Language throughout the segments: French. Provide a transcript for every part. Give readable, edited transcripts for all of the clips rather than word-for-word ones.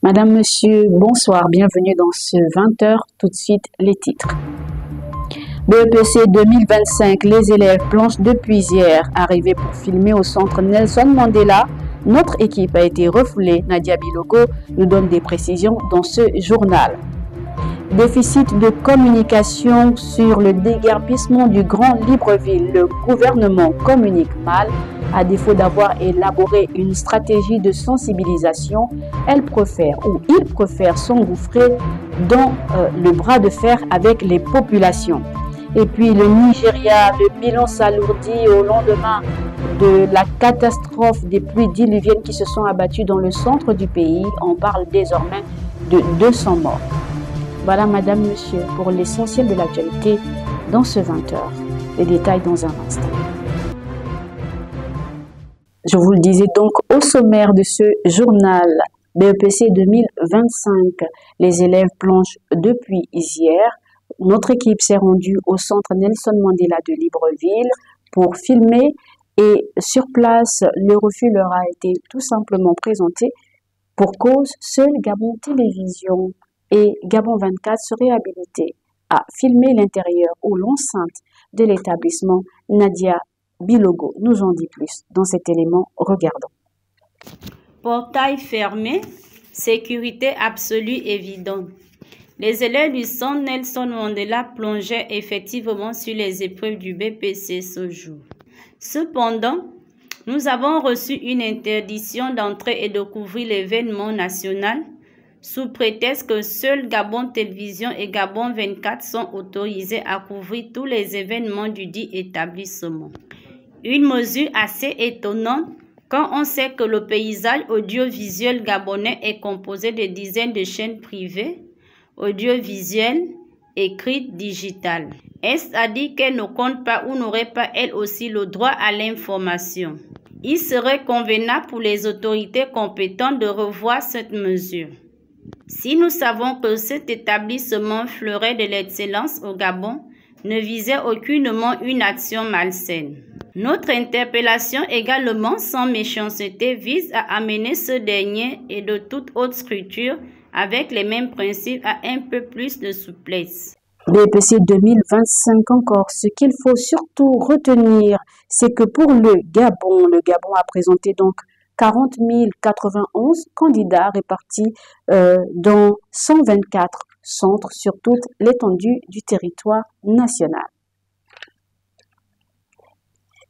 Madame, Monsieur, bonsoir, bienvenue dans ce 20h. Tout de suite, les titres. BEPC 2025, les élèves planchent depuis hier. Arrivés pour filmer au centre Nelson Mandela, notre équipe a été refoulée. Nadia Bilogo nous donne des précisions dans ce journal. Déficit de communication sur le déguerpissement du Grand Libreville. Le gouvernement communique mal. À défaut d'avoir élaboré une stratégie de sensibilisation, il préfère s'engouffrer dans le bras de fer avec les populations. Et puis le Nigeria, le bilan s'alourdit au lendemain de la catastrophe des pluies diluviennes qui se sont abattues dans le centre du pays. On parle désormais de 200 morts. Voilà, Madame, Monsieur, pour l'essentiel de l'actualité dans ce 20h. Les détails dans un instant. Je vous le disais donc au sommaire de ce journal BEPC 2025. Les élèves planchent depuis hier. Notre équipe s'est rendue au centre Nelson Mandela de Libreville pour filmer et sur place, le refus leur a été tout simplement présenté. Pour cause, seul Gabon Télévision et Gabon 24 seraient habilités à filmer l'intérieur ou l'enceinte de l'établissement. Nadia Bilogo nous en dit plus dans cet élément. Regardons. Portail fermé, sécurité absolue évidente. Les élèves du centre Nelson Mandela plongeaient effectivement sur les épreuves du BPC ce jour. Cependant, nous avons reçu une interdiction d'entrer et de couvrir l'événement national sous prétexte que seuls Gabon Télévision et Gabon 24 sont autorisés à couvrir tous les événements du dit établissement. Une mesure assez étonnante quand on sait que le paysage audiovisuel gabonais est composé de dizaines de chaînes privées, audiovisuelles, écrites, digitales. Est-ce à dire qu'elles ne comptent pas ou n'auraient pas elles aussi le droit à l'information? Il serait convenable pour les autorités compétentes de revoir cette mesure. Si nous savons que cet établissement fleuret de l'excellence au Gabon ne visait aucunement une action malsaine. Notre interpellation également sans méchanceté vise à amener ce dernier et de toute autre structure avec les mêmes principes à un peu plus de souplesse. BEPC 2025 encore, ce qu'il faut surtout retenir, c'est que pour le Gabon a présenté donc 40 091 candidats répartis dans 124 centres sur toute l'étendue du territoire national.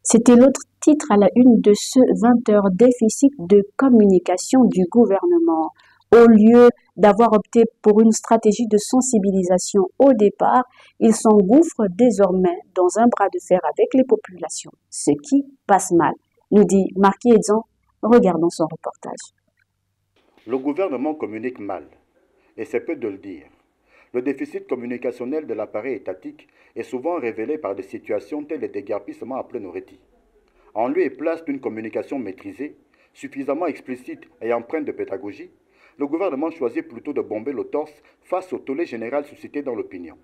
C'était l'autre titre à la une de ce 20h, déficit de communication du gouvernement. Au lieu d'avoir opté pour une stratégie de sensibilisation au départ, il s'engouffre désormais dans un bras de fer avec les populations, ce qui passe mal, nous dit Marquis Edzan. Regardons son reportage. Le gouvernement communique mal, et c'est peu de le dire. Le déficit communicationnel de l'appareil étatique est souvent révélé par des situations telles les déguerpissements à pleine répit. En lieu et place d'une communication maîtrisée, suffisamment explicite et empreinte de pédagogie, le gouvernement choisit plutôt de bomber le torse face au tollé général suscité dans l'opinion.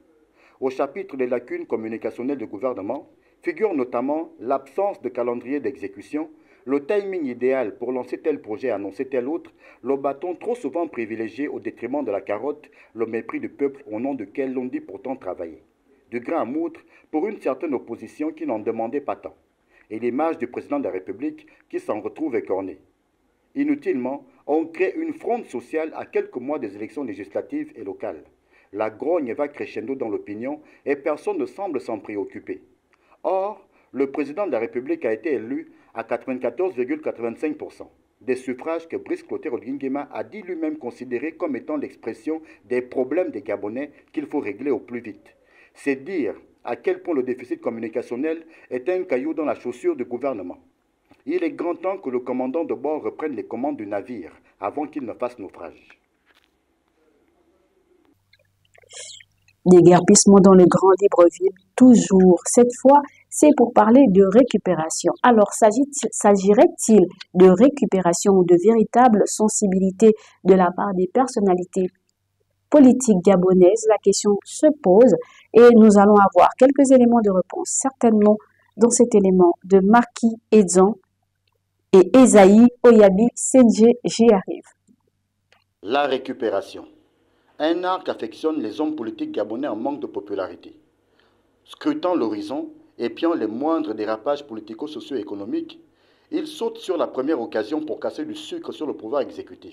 Au chapitre des lacunes communicationnelles du gouvernement figure notamment l'absence de calendrier d'exécution, le timing idéal pour lancer tel projet et annoncer tel autre, le bâton trop souvent privilégié au détriment de la carotte, le mépris du peuple au nom duquel l'on dit pourtant travailler. Du grain à moudre pour une certaine opposition qui n'en demandait pas tant, et l'image du président de la République qui s'en retrouve écornée. Inutilement, on crée une fronde sociale à quelques mois des élections législatives et locales. La grogne va crescendo dans l'opinion et personne ne semble s'en préoccuper. Or, le président de la République a été élu à 94,85%, des suffrages que Brice Clotaire Olinguema a dit lui-même considérer comme étant l'expression des problèmes des Gabonais qu'il faut régler au plus vite. C'est dire à quel point le déficit communicationnel est un caillou dans la chaussure du gouvernement. Il est grand temps que le commandant de bord reprenne les commandes du navire avant qu'il ne fasse naufrage. Déguerpissement dans le Grand Libreville, toujours. Cette fois, c'est pour parler de récupération. Alors, s'agirait-il de récupération ou de véritable sensibilité de la part des personnalités politiques gabonaises? La question se pose et nous allons avoir quelques éléments de réponse, certainement dans cet élément de Marquis Edzan et Esaïe Oyabi Senje. J'y arrive. La récupération. Un art qu'affectionnent les hommes politiques gabonais en manque de popularité. Scrutant l'horizon, épiant les moindres dérapages politico-socio-économiques, ils sautent sur la première occasion pour casser du sucre sur le pouvoir exécutif.